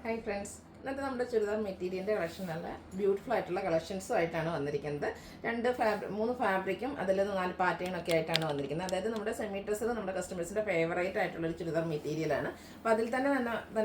Hi friends, ഇന്നത്തെ നമ്മുടെ ചുരിദാർ മെറ്റീരിയലിൻ്റെ കളക്ഷനല്ല, ബ്യൂട്ടിഫുൾ ആയിട്ടുള്ള കളക്ഷൻസും ആയിട്ടാണ് വന്നിരിക്കുന്നത്. മൂന്ന് ഫാബ്രിക്കും അതിൽ 4 പാറ്റേണൊക്കെ ആയിട്ടാണ് വന്നിരിക്കുന്നത്. അതായത് നമ്മുടെ സെമി ഡ്രസ്സർ നമ്മുടെ കസ്റ്റമേഴ്സിൻ്റെ ഫേവറേറ്റ് ആയിട്ടുള്ളൊരു ചുരിദാർ മെറ്റീരിയലാണ്. അപ്പോൾ അതിൽ തന്നെ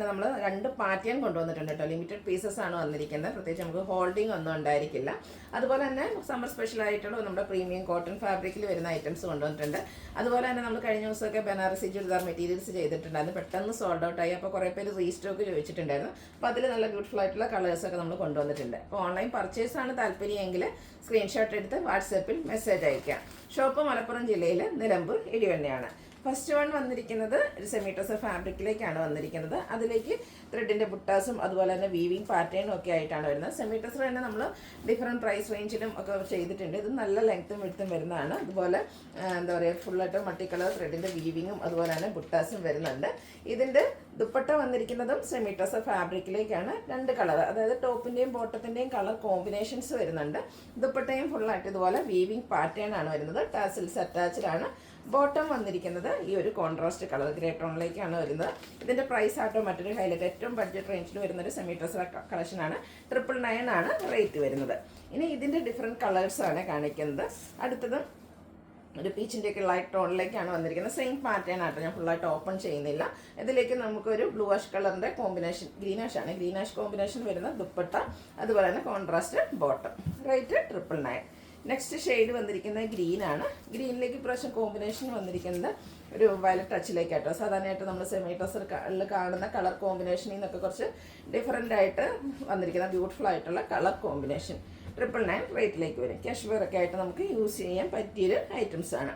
നമ്മൾ 2 പാറ്റേൺ കൊണ്ടുവന്നിട്ടുണ്ട് കേട്ടോ. ലിമിറ്റഡ് പീസസ് ആണ് വന്നിരിക്കുന്നത്. പ്രത്യേകിച്ച് നമുക്ക് ഹോൾഡിംഗ് ഒന്നും ഉണ്ടായിരിക്കില്ല. അതുപോലെ തന്നെ സമ്മർ സ്പെഷ്യൽ ആയിട്ടുള്ള നമ്മുടെ പ്രീമിയം കോട്ടൺ ഫാബ്രിക്കിൽ വരുന്ന ഐറ്റംസ് കൊണ്ടുവന്നിട്ടുണ്ട്. അതുപോലെ തന്നെ നമ്മൾ കഴിഞ്ഞ ദിവസമൊക്കെ ബനാറസി ചുരിദാർ മെറ്റീരിയൽസ് ചെയ്തിട്ടുണ്ടായിരുന്നു. പെട്ടെന്ന് സോൾഡ് ഔട്ട് ആയി. അപ്പോൾ കുറേ പേര് റീസ്റ്റോക്ക് ചോദിച്ചിട്ടുണ്ടായിരുന്നു. അപ്പോൾ അതിൽ നല്ല ബ്യൂട്ടിഫുൾ ആയിട്ടുള്ള കളേഴ്സൊക്കെ നമ്മൾ കൊണ്ടുവന്നിട്ടുണ്ട്. അപ്പോൾ ഓൺലൈൻ പർച്ചേസാണ് താല്പര്യമെങ്കിൽ സ്ക്രീൻഷോട്ട് എടുത്ത് വാട്സാപ്പിൽ മെസ്സേജ് അയക്കാം. ഷോപ്പ് മലപ്പുറം ജില്ലയിൽ നിലമ്പൂർ ഇടിവണ്ണയാണ്. ഫസ്റ്റ് വൺ വന്നിരിക്കുന്നത് ഒരു സെമി ഡ്രസ്സർ ഫാബ്രിക്കിലേക്കാണ് വന്നിരിക്കുന്നത്. അതിലേക്ക് ത്രെഡിൻ്റെ ബുട്ടാസും അതുപോലെ തന്നെ വീവിങ് പാറ്റേണും ഒക്കെ ആയിട്ടാണ് വരുന്നത്. സെമി ഡ്രസ്സർ തന്നെ നമ്മൾ ഡിഫറെൻറ്റ് പ്രൈസ് റേഞ്ചിലും ഒക്കെ ചെയ്തിട്ടുണ്ട്. ഇത് നല്ല ലെങ്ത്തും വിഡ്ത്തും വരുന്നതാണ്. അതുപോലെ എന്താ പറയുക, ഫുള്ളായിട്ട് മൾട്ടി കളർ ത്രെഡിൻ്റെ വീവിങ്ങും അതുപോലെ തന്നെ ബുട്ടാസും വരുന്നുണ്ട്. ഇതിൻ്റെ ദുപ്പട്ട വന്നിരിക്കുന്നതും സെമി ഡ്രസ്സർ ഫാബ്രിക്കിലേക്കാണ്. 2 കളർ, അതായത് ടോപ്പിൻ്റെയും ബോട്ടത്തിൻ്റെയും കളർ കോമ്പിനേഷൻസ് വരുന്നുണ്ട്. ദുപ്പട്ടയും ഫുള്ളായിട്ട് ഇതുപോലെ വീവിങ് പാറ്റേൺ ആണ് വരുന്നത്. ടാസിൽസ് അറ്റാച്ച്ഡ് ആണ്. ബോട്ടം വന്നിരിക്കുന്നത് ഈ ഒരു കോൺട്രാസ്റ്റ് കളർ ഗ്രേ ടോണിലേക്കാണ് വരുന്നത്. ഇതിൻ്റെ പ്രൈസ് ആട്ടോ മറ്റൊരു ഹൈലൈറ്റ്. ഏറ്റവും ബഡ്ജറ്റ് റേഞ്ചിൽ വരുന്നൊരു സെമി ഡ്രസ്സർ കളക്ഷനാണ്. 999 ആണ് റേറ്റ് വരുന്നത്. ഇനി ഇതിൻ്റെ ഡിഫറെൻറ്റ് കളേഴ്സാണ് കാണിക്കുന്നത്. അടുത്തത് ഒരു പീച്ചിൻ്റെയൊക്കെ ലൈറ്റ് ടോണിലേക്കാണ് വന്നിരിക്കുന്നത്. സെയിം പാറ്റേൺ ആട്ടോ, ഞാൻ ഫുള്ളായിട്ട് ഓപ്പൺ ചെയ്യുന്നില്ല. ഇതിലേക്ക് നമുക്കൊരു ബ്ലൂ ആഷ് കളറിൻ്റെ കോമ്പിനേഷൻ, ഗ്രീനാഷാണ്, ഗ്രീനാഷ് കോമ്പിനേഷൻ വരുന്ന ദുപ്പട്ട, അതുപോലെ തന്നെ contrast bottom. Rate 999. Next shade വന്നിരിക്കുന്നത് ഗ്രീനാണ്. ഗ്രീനിലേക്ക് ഇപ്രാവശ്യം കോമ്പിനേഷൻ വന്നിരിക്കുന്നത് ഒരു വയലറ്റ് ടച്ചിലേക്കാട്ടോ. സാധാരണയായിട്ട് നമ്മൾ സെമി ഡ്രസ്സറിൽ കാണുന്ന കളർ കോമ്പിനേഷനിൽ നിന്നൊക്കെ കുറച്ച് ഡിഫറെൻ്റ് ആയിട്ട് വന്നിരിക്കുന്ന ബ്യൂട്ടിഫുൾ ആയിട്ടുള്ള കളർ കോമ്പിനേഷൻ. 999 റേറ്റിലേക്ക് വരും. കാഷ്വെയർ ഒക്കെ ആയിട്ട് നമുക്ക് യൂസ് ചെയ്യാൻ പറ്റിയൊരു ഐറ്റംസാണ്.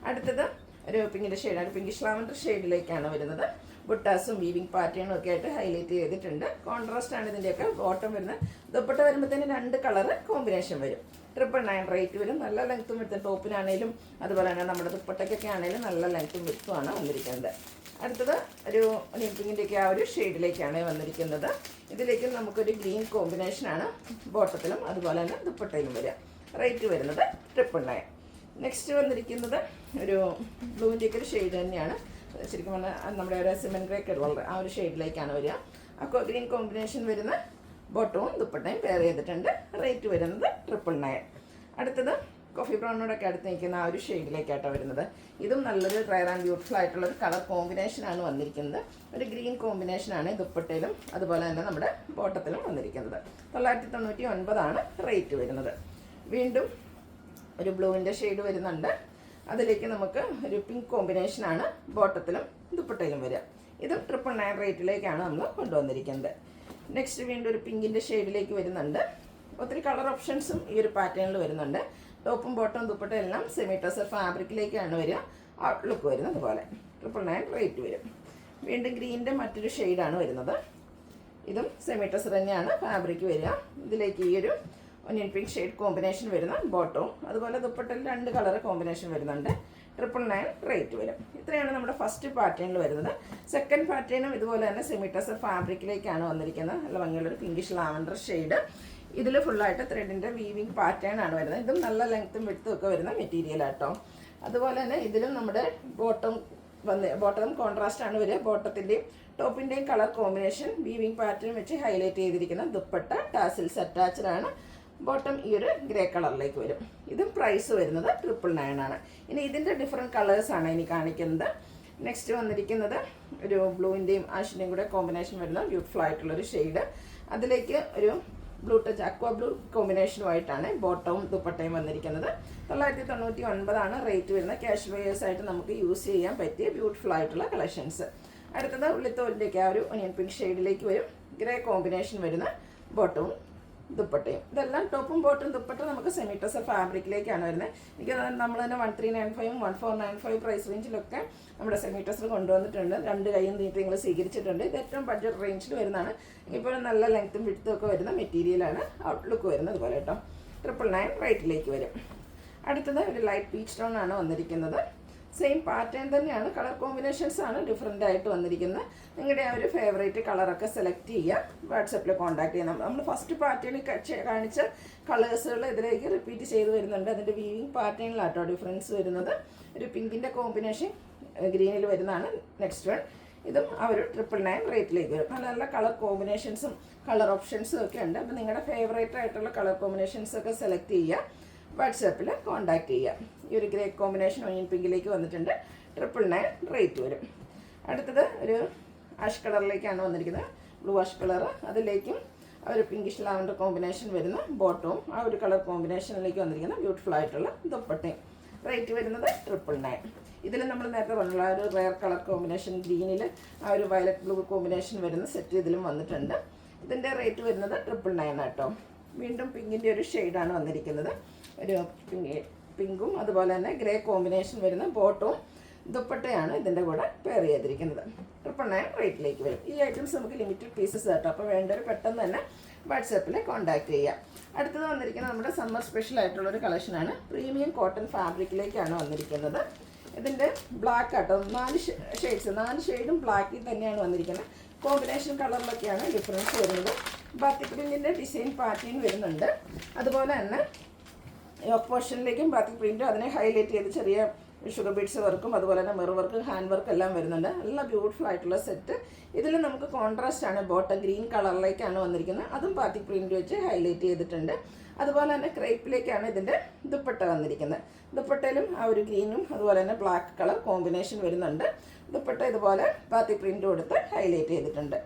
അടുത്തത് ഒരു പിങ്കിൻ്റെ ഷെയ്ഡാണ്. പിങ്കിഷ് ലാവൻഡർ ഷെയ്ഡിലേക്കാണ് വരുന്നത്. ബുട്ടാസും വീവിങ് പാറ്റേണും ഒക്കെ ആയിട്ട് ഹൈലൈറ്റ് ചെയ്തിട്ടുണ്ട്. കോൺട്രാസ്റ്റ് ആണ് ഇതിൻ്റെയൊക്കെ ബോട്ടം വരുന്നത്. ദുപ്പട്ട വരുമ്പോഴത്തേന് 2 കളറ് കോമ്പിനേഷൻ വരും. 999 റേറ്റ് വരും. നല്ല ലെങ്ത്തും വിടുത്തും ടോപ്പിനാണേലും അതുപോലെ തന്നെ നമ്മുടെ ദുപ്പട്ടയ്ക്കൊക്കെ ആണെങ്കിലും നല്ല ലെങ്ത്തും വിടുത്തുമാണ് വന്നിരിക്കുന്നത്. അടുത്തത് ഒരു പിങ്കിൻ്റെയൊക്കെ ആ ഒരു ഷെയ്ഡിലേക്കാണ് വന്നിരിക്കുന്നത്. ഇതിലേക്ക് നമുക്കൊരു ഗ്രീൻ കോമ്പിനേഷനാണ് ബോട്ടത്തിലും അതുപോലെ തന്നെ ദുപ്പട്ടയിലും വരിക. റേറ്റ് വരുന്നത് 999. നെക്സ്റ്റ് വന്നിരിക്കുന്നത് ഒരു ബ്ലൂവിൻ്റെയൊക്കെ ഒരു ഷെയ്ഡ് തന്നെയാണ്. ശരിക്കും പറഞ്ഞാൽ നമ്മുടെ ഒരു സിമെൻറ്റ് ഗ്രേ കളർ ആ ഒരു ഷെയ്ഡിലേക്കാണ് വരിക. അപ്പോൾ ഗ്രീൻ കോമ്പിനേഷൻ വരുന്ന ബോട്ടവും ദുപ്പട്ടയും പെയർ ചെയ്തിട്ടുണ്ട്. റേറ്റ് വരുന്നത് 999. അടുത്തത് കോഫി ബ്രൗണിനോടൊക്കെ അടുത്ത് നിൽക്കുന്ന ആ ഒരു ഷെയ്ഡിലേക്കാട്ടോ വരുന്നത്. ഇതും നല്ലൊരു റയർ ആൻഡ് ബ്യൂട്ടിഫുൾ ആയിട്ടുള്ളൊരു കളർ കോമ്പിനേഷനാണ് വന്നിരിക്കുന്നത്. ഒരു ഗ്രീൻ കോമ്പിനേഷനാണ് ദുപ്പട്ടയിലും അതുപോലെ തന്നെ നമ്മുടെ ബോട്ടത്തിലും വന്നിരിക്കുന്നത്. 999 ആണ് റേറ്റ് വരുന്നത്. വീണ്ടും ഒരു ബ്ലൂവിൻ്റെ ഷെയ്ഡ് വരുന്നുണ്ട്. അതിലേക്ക് നമുക്ക് ഒരു പിങ്ക് കോമ്പിനേഷനാണ് ബോട്ടത്തിലും ദുപ്പട്ടയിലും വരിക. ഇതും 999 റേറ്റിലേക്കാണ് നമ്മൾ കൊണ്ടുവന്നിരിക്കുന്നത്. നെക്സ്റ്റ് വീണ്ടും ഒരു പിങ്കിൻ്റെ ഷെയ്ഡിലേക്ക് വരുന്നുണ്ട്. ഒത്തിരി കളർ ഓപ്ഷൻസും ഈ ഒരു പാറ്റേണിൽ വരുന്നുണ്ട്. ടോപ്പും ബോട്ടവും ദുപ്പട്ടയും എല്ലാം സെമി ഡ്രസ്സർ ഫാബ്രിക്കിലേക്കാണ് വരിക. ഔട്ട്ലുക്ക് വരുന്നത് പോലെ 999 റേറ്റ് വരും. വീണ്ടും ഗ്രീനിൻ്റെ മറ്റൊരു ഷെയ്ഡാണ് വരുന്നത്. ഇതും സെമി ഡ്രസ്സർ തന്നെയാണ് ഫാബ്രിക് വരിക. ഇതിലേക്ക് ഈ ഒരു ഒനിയൻ പിങ്ക് ഷെയ്ഡ് കോമ്പിനേഷൻ വരുന്ന ബോട്ടവും അതുപോലെ ദുപ്പട്ടയിൽ 2 കളർ കോമ്പിനേഷൻ വരുന്നുണ്ട്. 999 റേറ്റ് വരും. ഇത്രയാണ് നമ്മുടെ ഫസ്റ്റ് പാറ്റേണിൽ വരുന്നത്. സെക്കൻഡ് പാറ്റേണും ഇതുപോലെ തന്നെ സെമി ഡ്രസ്സർ ഫാബ്രിക്കിലേക്കാണ് വന്നിരിക്കുന്നത്. നല്ല ഭംഗിയുള്ളൊരു പിങ്കിഷ് ലാവൻഡർ ഷെയ്ഡ്. ഇതിൽ ഫുള്ളായിട്ട് ത്രെഡിൻ്റെ വീവിങ് പാറ്റേൺ ആണ് വരുന്നത്. ഇതും നല്ല ലെങ്ത്തും വിഡ്ത്തും ഒക്കെ വരുന്ന മെറ്റീരിയലാട്ടോ. അതുപോലെ തന്നെ ഇതിലും നമ്മുടെ ബോട്ടം കോൺട്രാസ്റ്റ് ആണ് വരിക. ബോട്ടത്തിൻ്റെയും ടോപ്പിൻ്റെയും കളർ കോമ്പിനേഷൻ വീവിങ് പാറ്റേൺ വെച്ച് ഹൈലൈറ്റ് ചെയ്തിരിക്കുന്ന ദുപ്പട്ട ടാസിൽസ് അറ്റാച്ച്ഡ് ആണ്. ബോട്ടം ഈ ഒരു ഗ്രേ കളറിലേക്ക് വരും. ഇതും പ്രൈസ് വരുന്നത് 999 ആണ്. ഇനി ഇതിൻ്റെ ഡിഫറെൻറ്റ് കളേഴ്സാണ് ഇനി കാണിക്കുന്നത്. നെക്സ്റ്റ് വന്നിരിക്കുന്നത് ഒരു ബ്ലൂവിൻ്റെയും ആഷിൻ്റെയും കൂടെ കോമ്പിനേഷൻ വരുന്ന ബ്യൂട്ടിഫുൾ ആയിട്ടുള്ളൊരു ഷെയ്ഡ്. അതിലേക്ക് ഒരു ബ്ലൂ ടച്ച് അക്വ ബ്ലൂ കോമ്പിനേഷനുമായിട്ടാണ് ബോട്ടവും ദുപ്പട്ടയും വന്നിരിക്കുന്നത്. 999 ആണ് റേറ്റ് വരുന്നത്. ക്യാഷ് വെയേഴ്സ് ആയിട്ട് നമുക്ക് യൂസ് ചെയ്യാൻ പറ്റിയ ബ്യൂട്ടിഫുൾ ആയിട്ടുള്ള കളക്ഷൻസ്. അടുത്തത് ഉള്ളിത്തോലിൻ്റെയൊക്കെ ആ ഒരു ഒനിയൻ പിങ്ക് ഷെയ്ഡിലേക്ക് വരും. ഗ്രേ കോമ്പിനേഷൻ വരുന്ന ബോട്ടവും ദുപ്പട്ടയും. ഇതെല്ലാം ടോപ്പും ബോട്ടും ദുപ്പട്ട നമുക്ക് സെമി ഡ്രസ്സർ ഫാബ്രിക്കിലേക്കാണ് വരുന്നത്. എനിക്ക് നമ്മൾ തന്നെ 1395 1495 പ്രൈസ് റേഞ്ചിലൊക്കെ നമ്മുടെ സെമി ഡ്രസ്സർ കൊണ്ടുവന്നിട്ടുണ്ട്. 2 കൈയും നീട്ടി നിങ്ങൾ സ്വീകരിച്ചിട്ടുണ്ട്. ഇത് ഏറ്റവും ബഡ്ജറ്റ് റേഞ്ചിൽ വരുന്നതാണ്. ഇപ്പോൾ നല്ല ലെങ്ത്തും വിഡ്ത്തും ഒക്കെ വരുന്ന മെറ്റീരിയലാണ്. ഔട്ട്ലുക്ക് വരുന്നത് പോലെ കേട്ടോ. 999 റേറ്റിലേക്ക് വരും. അടുത്തത് ഒരു ലൈറ്റ് പീച്ച് ടോൺ ആണ് വന്നിരിക്കുന്നത്. സെയിം പാറ്റേൺ തന്നെയാണ്. കളർ കോമ്പിനേഷൻസ് ആണ് ഡിഫറെൻ്റ് ആയിട്ട് വന്നിരിക്കുന്നത്. നിങ്ങളുടെ ആ ഒരു ഫേവറേറ്റ് കളറൊക്കെ സെലക്ട് ചെയ്യുക. വാട്സപ്പിൽ കോൺടാക്ട് ചെയ്യണം. നമ്മൾ ഫസ്റ്റ് പാറ്റേണിൽ കാണിച്ച കളേഴ്സുകൾ ഇതിലേക്ക് റിപ്പീറ്റ് ചെയ്ത് വരുന്നുണ്ട്. അതിൻ്റെ വീവിങ് പാറ്റേണിലാട്ടോ ഡിഫറൻസ് വരുന്നത്. ഒരു പിങ്കിൻ്റെ കോമ്പിനേഷൻ ഗ്രീനിൽ വരുന്നതാണ് നെക്സ്റ്റ് വൺ. ഇതും ആ ഒരു 999 റേറ്റിലേക്ക് വരും. നല്ല നല്ല കളർ കോമ്പിനേഷൻസും കളർ ഓപ്ഷൻസും ഒക്കെ ഉണ്ട്. അപ്പോൾ നിങ്ങളുടെ ഫേവറേറ്റ് ആയിട്ടുള്ള കളർ കോമ്പിനേഷൻസ് ഒക്കെ സെലക്ട് ചെയ്യുക, വാട്സാപ്പിൽ കോൺടാക്റ്റ് ചെയ്യുക. ഈ ഒരു ഗ്രേ കോമ്പിനേഷൻ ഒനിയൻ പിങ്കിലേക്ക് വന്നിട്ടുണ്ട്, 999 റേറ്റ് വരും. അടുത്തത് ഒരു ആഷ് കളറിലേക്കാണ് വന്നിരിക്കുന്നത്, ബ്ലൂ ആഷ് കളർ. അതിലേക്കും ആ ഒരു പിങ്കിഷ് ലാവൻഡർ കോമ്പിനേഷൻ വരുന്ന ബോട്ടവും ആ ഒരു കളർ കോമ്പിനേഷനിലേക്ക് വന്നിരിക്കുന്ന ബ്യൂട്ടിഫുൾ ആയിട്ടുള്ള ദുപ്പട്ടയും. റേറ്റ് വരുന്നത് 999. ഇതിൽ നമ്മൾ നേരത്തെ പറഞ്ഞുള്ള ആ ഒരു റെയർ കളർ കോമ്പിനേഷൻ ഗ്രീനിൽ ആ ഒരു വയലറ്റ് ബ്ലൂ കോമ്പിനേഷൻ വരുന്ന സെറ്റ് ഇതിലും വന്നിട്ടുണ്ട്. ഇതിൻ്റെ റേറ്റ് വരുന്നത് 999 കേട്ടോ. വീണ്ടും പിങ്കിൻ്റെ ഒരു ഷെയ്ഡാണ് വന്നിരിക്കുന്നത്, ഒരു പിങ്കും അതുപോലെ തന്നെ ഗ്രേ കോമ്പിനേഷൻ വരുന്ന ബോട്ടവും ദുപ്പട്ടയാണ് ഇതിൻ്റെ കൂടെ പെയർ ചെയ്തിരിക്കുന്നത്. 999 റേറ്റിലേക്ക് വരും. ഈ ഐറ്റംസ് നമുക്ക് ലിമിറ്റഡ് പീസസ് കേട്ടോ. അപ്പോൾ വേണ്ടവർ പെട്ടെന്ന് തന്നെ വാട്സാപ്പിൽ കോൺടാക്റ്റ് ചെയ്യുക. അടുത്തത് വന്നിരിക്കുന്നത് നമ്മുടെ സമ്മർ സ്പെഷ്യൽ ആയിട്ടുള്ളൊരു കളക്ഷനാണ്. പ്രീമിയം കോട്ടൺ ഫാബ്രിക്കിലേക്കാണ് വന്നിരിക്കുന്നത്. ഇതിൻ്റെ ബ്ലാക്ക് ആട്ടോ, 4 ഷെയ്ഡ്സ്, 4 ഷെയ്ഡും ബ്ലാക്കിൽ തന്നെയാണ് വന്നിരിക്കുന്നത്. കോമ്പിനേഷൻ കളറിലൊക്കെയാണ് ഡിഫറൻസ് വരുന്നത്. ബാത്തിക് പ്രിൻറ്റിൻ്റെ ഡിസൈൻ പാറ്റേൺ വരുന്നുണ്ട്. അതുപോലെ തന്നെ യോക്ക് പോർഷനിലേക്കും ബാത്തിക് പ്രിൻറ്റും അതിനെ ഹൈലൈറ്റ് ചെയ്ത് ചെറിയ ഷുഗർ ബീഡ്സ് വർക്കും അതുപോലെ തന്നെ മിറർ വർക്ക്, ഹാൻഡ് വർക്ക് എല്ലാം വരുന്നുണ്ട്. നല്ല ബ്യൂട്ടിഫുൾ ആയിട്ടുള്ള സെറ്റ്. ഇതിൽ നമുക്ക് കോൺട്രാസ്റ്റ് ആണ്, ബോട്ടം ഗ്രീൻ കളറിലേക്കാണ് വന്നിരിക്കുന്നത്. അതും ബാത്തിക് പ്രിൻറ്റ് വെച്ച് ഹൈലൈറ്റ് ചെയ്തിട്ടുണ്ട്. അതുപോലെ തന്നെ ക്രേപ്പിലേക്കാണ് ഇതിൻ്റെ ദുപ്പട്ട വന്നിരിക്കുന്നത്. ദുപ്പട്ടയിലും ആ ഒരു ഗ്രീനും അതുപോലെ തന്നെ ബ്ലാക്ക് കളർ കോമ്പിനേഷൻ വരുന്നുണ്ട്. ദുപ്പട്ട ഇതുപോലെ ബാത്തിക് പ്രിൻറ്റ് കൊടുത്ത് ഹൈലൈറ്റ് ചെയ്തിട്ടുണ്ട്.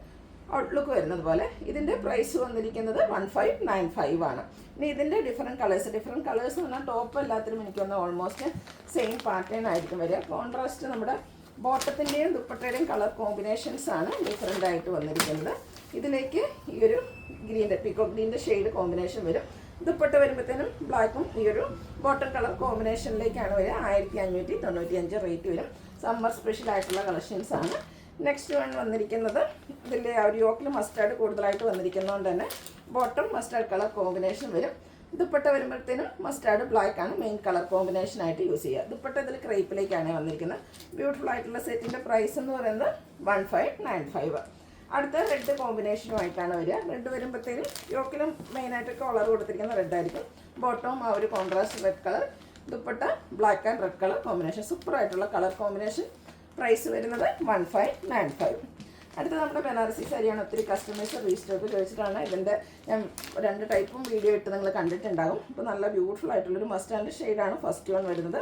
ഔട്ട്ലുക്ക് വരുന്നത് പോലെ. ഇതിൻ്റെ പ്രൈസ് വന്നിരിക്കുന്നത് 1595 ആണ്. ഇനി ഇതിൻ്റെ ഡിഫറെൻറ്റ് കളേഴ്സ് എന്ന് പറഞ്ഞാൽ ടോപ്പ് എല്ലാത്തിനും എനിക്ക് വന്ന ഓൾമോസ്റ്റ് സെയിം പാറ്റേൺ ആയിരിക്കും വരിക. കോൺട്രാസ്റ്റ് നമ്മുടെ ബോട്ടത്തിൻ്റെയും ദുപ്പട്ടയുടെയും കളർ കോമ്പിനേഷൻസ് ആണ് ഡിഫറെൻ്റ് ആയിട്ട് വന്നിരിക്കുന്നത്. ഇതിലേക്ക് ഈ ഒരു പീക്കോക്ക് ഗ്രീൻ്റെ ഷെയ്ഡ് കോമ്പിനേഷൻ വരും. ദുപ്പട്ട വരുമ്പോഴത്തേനും ബ്ലാക്കും ഈ ഒരു ബോട്ടം കളർ കോമ്പിനേഷനിലേക്കാണ് വരിക. 1595 റേറ്റ് വരും. സമ്മർ സ്പെഷ്യൽ ആയിട്ടുള്ള കളക്ഷൻസ് ആണ്. നെക്സ്റ്റ് വൺ വന്നിരിക്കുന്നത് ഇതിൻ്റെ ആ ഒരു യോക്കിൽ മസ്റ്റാർഡ് കൂടുതലായിട്ട് വന്നിരിക്കുന്നതുകൊണ്ട് തന്നെ ബോട്ടം മസ്റ്റാർഡ് കളർ കോമ്പിനേഷൻ വരും. ദുപ്പട്ട വരുമ്പോഴത്തേനും മസ്റ്റാർഡ് ബ്ലാക്ക് ആണ് മെയിൻ കളർ കോമ്പിനേഷൻ ആയിട്ട് യൂസ് ചെയ്യുക. ദുപ്പട്ട ഇതിൽ ക്രേപ്പിലേക്കാണ് വന്നിരിക്കുന്നത്. ബ്യൂട്ടിഫുൾ ആയിട്ടുള്ള സെറ്റിൻ്റെ പ്രൈസ് എന്ന് പറയുന്നത് 1595. അടുത്ത റെഡ് കോമ്പിനേഷനുമായിട്ടാണ് വരിക. റെഡ് വരുമ്പോഴത്തേനും യോക്കിലും മെയിനായിട്ട് കളർ കൊടുത്തിരിക്കുന്ന റെഡ് ആയിരിക്കും. ബോട്ടവും ആ ഒരു contrast red colour, dupatta black and red colour combination. സൂപ്പറായിട്ടുള്ള കളർ കോമ്പിനേഷൻ. പ്രൈസ് വരുന്നത് 1595. അടുത്ത നമ്മുടെ ബനാറസി സാരിയാണ്. ഒത്തിരി കസ്റ്റമേഴ്സ് റീസ്റ്റോക്ക് ചോദിച്ചിട്ടാണ്. ഇതിൻ്റെ ഞാൻ 2 ടൈപ്പും വീഡിയോ ഇട്ട് നിങ്ങൾ കണ്ടിട്ടുണ്ടാകും. അപ്പോൾ നല്ല ബ്യൂട്ടിഫുൾ ആയിട്ടുള്ളൊരു മസ്റ്റാൻഡ് ഷെയ്ഡാണ് ഫസ്റ്റ് വൺ വരുന്നത്.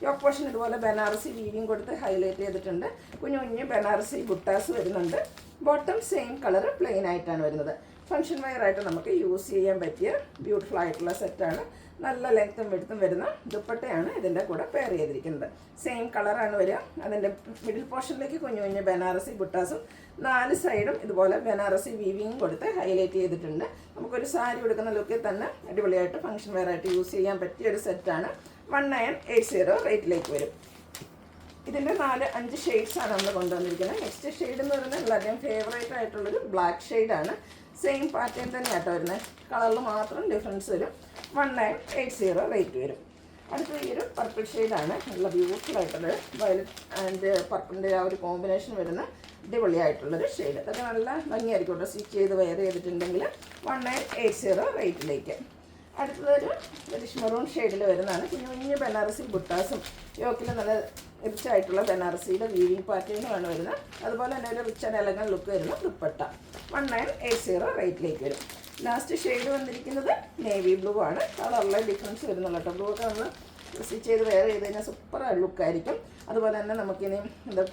യോക്ക് പോർഷൻ ഇതുപോലെ ബനാറസി വീവിങ് കൊടുത്ത് ഹൈലൈറ്റ് ചെയ്തിട്ടുണ്ട്. കുഞ്ഞു കുഞ്ഞ് ബനാറസി ബുട്ടാസ് വരുന്നുണ്ട്. ബോട്ടം സെയിം കളർ പ്ലെയിൻ ആയിട്ടാണ് വരുന്നത്. ഫംഗ്ഷൻ വെയർ ആയിട്ട് നമുക്ക് യൂസ് ചെയ്യാൻ പറ്റിയ ബ്യൂട്ടിഫുൾ ആയിട്ടുള്ള സെറ്റാണ്. നല്ല ലെങ്ത്തും വെടുത്തും വരുന്ന ദുപ്പട്ടയാണ് ഇതിൻ്റെ കൂടെ പെയർ ചെയ്തിരിക്കുന്നത്. സെയിം കളറാണ് വരിക. അതിൻ്റെ മിഡിൽ പോർഷനിലേക്ക് കുഞ്ഞു കുഞ്ഞ് ബനാറസി ബുട്ടാസും 4 സൈഡും ഇതുപോലെ ബനാറസി വീവിങ്ങും കൊടുത്ത് ഹൈലൈറ്റ് ചെയ്തിട്ടുണ്ട്. നമുക്കൊരു സാരി കൊടുക്കുന്ന ലുക്കിൽ തന്നെ അടിപൊളിയായിട്ട് ഫംഗ്ഷൻ വെയർ ആയിട്ട് യൂസ് ചെയ്യാൻ പറ്റിയ ഒരു സെറ്റാണ്. 1980 റേറ്റിലേക്ക് വരും. ഇതിൻ്റെ 4-5 ഷെയ്ഡ്സാണ് നമ്മൾ കൊണ്ടുവന്നിരിക്കുന്നത്. നെക്സ്റ്റ് ഷെയ്ഡ് എന്ന് പറയുന്നത് എല്ലാവരുടെയും ഫേവറേറ്റ് ആയിട്ടുള്ളൊരു ബ്ലാക്ക് ഷെയ്ഡാണ്. സെയിം പാറ്റേൺ തന്നെയാട്ടോ വരുന്നത്. കളറിൽ മാത്രം ഡിഫറൻസ് വരും. 1980 റേറ്റ് വരും. അടുത്ത ഈ ഒരു പർപ്പിൾ ഷെയ്ഡാണ്. നല്ല ബ്യൂട്ടിഫുൾ ആയിട്ടുള്ളത് വയലറ്റ് ആൻഡ് പർപ്പിളിൻ്റെ ആ ഒരു കോമ്പിനേഷൻ വരുന്ന അടിപൊളിയായിട്ടുള്ളൊരു ഷെയ്ഡ്. അതൊക്കെ നല്ല ഭംഗിയായിരിക്കും കേട്ടോ സ്റ്റിച്ച് ചെയ്ത് വെയർ ചെയ്തിട്ടുണ്ടെങ്കിൽ. 1980 റേറ്റിലേക്ക്. അടുത്തതൊരു റെഡിഷ് മെറൂൺ ഷെയ്ഡിൽ വരുന്നതാണ്. കുഞ്ഞു കുഞ്ഞു ബനാറസി ബുട്ടാസും യോക്കിൽ നല്ല റിച്ച് ആയിട്ടുള്ള ബനാറസിയുടെ വീവിങ് പാറ്റേണുമാണ് വരുന്നത്. അതുപോലെ തന്നെ ഒരു റിച്ച് ആൻഡ് എലഗൻ ലുക്ക് വരുന്ന ദുപ്പട്ട. 1980 റേറ്റിലേക്ക് വരും. ലാസ്റ്റ് ഷെയ്ഡ് വന്നിരിക്കുന്നത് നേവി ബ്ലൂ ആണ്. കളറിലെ ഡിഫറൻസ് വരുന്നുള്ളൂ കേട്ടോ. ബ്ലൂ ഒക്കെ നമ്മൾ സ്റ്റിച്ച് ചെയ്ത് വെയർ ചെയ്ത് കഴിഞ്ഞാൽ സൂപ്പർ ലുക്കായിരിക്കും. അതുപോലെ തന്നെ നമുക്കിനി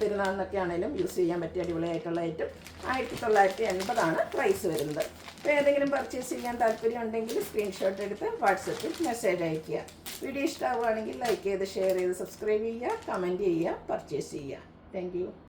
പെരുന്നാളിനൊക്കെ ആണെങ്കിലും യൂസ് ചെയ്യാൻ പറ്റിയ അടിപൊളിയായിട്ടുള്ള ഐറ്റം. 1980 പ്രൈസ് വരുന്നത്. അപ്പോൾ ഏതെങ്കിലും പർച്ചേസ് ചെയ്യാൻ താല്പര്യം ഉണ്ടെങ്കിൽ സ്ക്രീൻഷോട്ട് എടുത്ത് വാട്സപ്പിൽ മെസ്സേജ് അയയ്ക്കുക. വീഡിയോ ഇഷ്ടമാവുകയാണെങ്കിൽ ലൈക്ക് ചെയ്ത് ഷെയർ ചെയ്ത് സബ്സ്ക്രൈബ് ചെയ്യുക, കമൻറ്റ് ചെയ്യുക, പർച്ചേസ് ചെയ്യുക. Thank you.